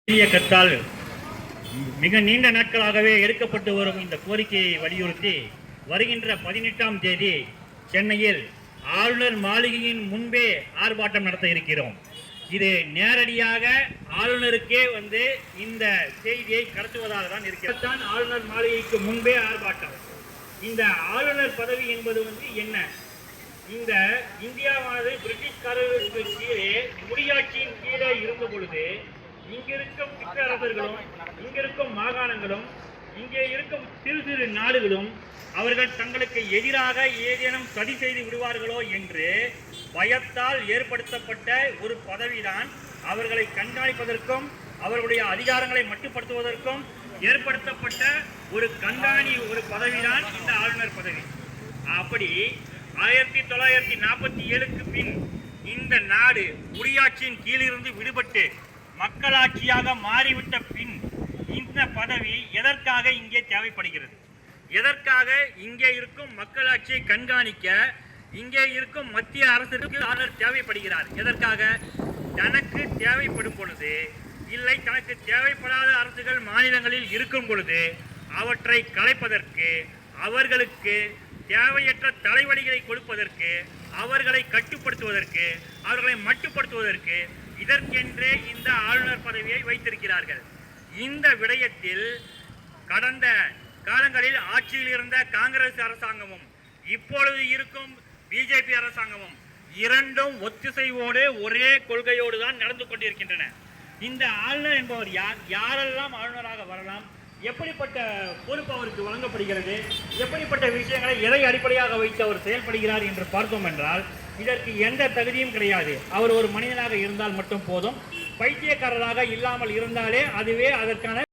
இயக்கத்தால் மிக நீண்ட நாட்களாகவே எடுக்கப்பட்டு வரும் இந்த கோரிக்கையை வலியுறுத்தி வருகின்ற 18ஆம் தேதி சென்னையில் ஆளுநர் மாளிகையின் முன்பே ஆர்ப்பாட்டம் நடத்த இருக்கிறோம். இது நேரடியாக ஆளுநருக்கே இந்த செய்தியை கடத்துவதாக தான் இருக்கிறது. ஆளுநர் மாளிகைக்கு முன்பே ஆர்ப்பாட்டம். இந்த ஆளுநர் பதவி என்பது என்ன? இந்த இந்தியாவானது பிரிட்டிஷ்காரர்களுக்கு கீழே முடியாட்சியின் கீழே இருந்த பொழுது இங்கிருக்கும் சிற்றரசர்களும் இங்கிருக்கும் மாகாணங்களும் இங்கே இருக்கும் சிறு சிறு நாடுகளும் அவர்கள் தங்களுக்கு எதிராக ஏதேனும் சதி செய்து விடுவார்களோ என்று பயத்தால் ஏற்படுத்தப்பட்ட ஒரு பதவிதான். அவர்களை கண்காணிப்பதற்கும் அவர்களுடைய அதிகாரங்களை மட்டுப்படுத்துவதற்கும் ஏற்படுத்தப்பட்ட ஒரு பதவிதான் இந்த ஆளுநர் பதவி. அப்படி 1947க்கு பின் இந்த நாடு முடியாட்சியின் கீழிருந்து விடுபட்டு மக்களாட்சியாக மாறிவிட்ட பின் இந்த பதவி எதற்காக இங்கே தேவைப்படுகிறது? எதற்காக இங்கே இருக்கும் மக்களாட்சியை கண்காணிக்க இங்கே இருக்கும் மத்திய அரசுக்கு ஆளுநர் தேவைப்படுகிறார்? எதற்காக? தனக்கு தேவைப்படும் பொழுது, இல்லை தனக்கு தேவைப்படாத அரசுகள் மாநிலங்களில் இருக்கும் பொழுது அவற்றை கலைப்பதற்கு, அவர்களுக்கு தேவையற்ற தலைவலிகளை கொடுப்பதற்கு, அவர்களை கட்டுப்படுத்துவதற்கு, அவர்களை மட்டுப்படுத்துவதற்கு இதற்கென்றே இந்த ஆளுநர் பதவியை வைத்திருக்கிறார்கள். இந்த விடயத்தில் கடந்த காலங்களில் ஆட்சியில் இருந்த காங்கிரஸ் அரசாங்கமும் இப்பொழுது இருக்கும் பிஜேபி அரசாங்கமும் இரண்டும் ஒத்திசைவோடு ஒரே கொள்கையோடு தான் நடந்து கொண்டிருக்கின்றன. இந்த ஆளுநர் என்பவர் யார்? யாரெல்லாம் ஆளுநராக வரலாம்? எப்படிப்பட்ட பொறுப்பு அவருக்கு வழங்கப்படுகிறது? எப்படிப்பட்ட விஷயங்களை எதை அடிப்படையாக வைத்து அவர் செயல்படுகிறார் என்று பார்த்தோம் என்றால் இதற்கு எந்த தகுதியும் கிடையாது. அவர் ஒரு மனிதனாக இருந்தால் மட்டும் போதும். பைத்தியக்காரராக இல்லாமல் இருந்தாலே அதுவே அதற்கான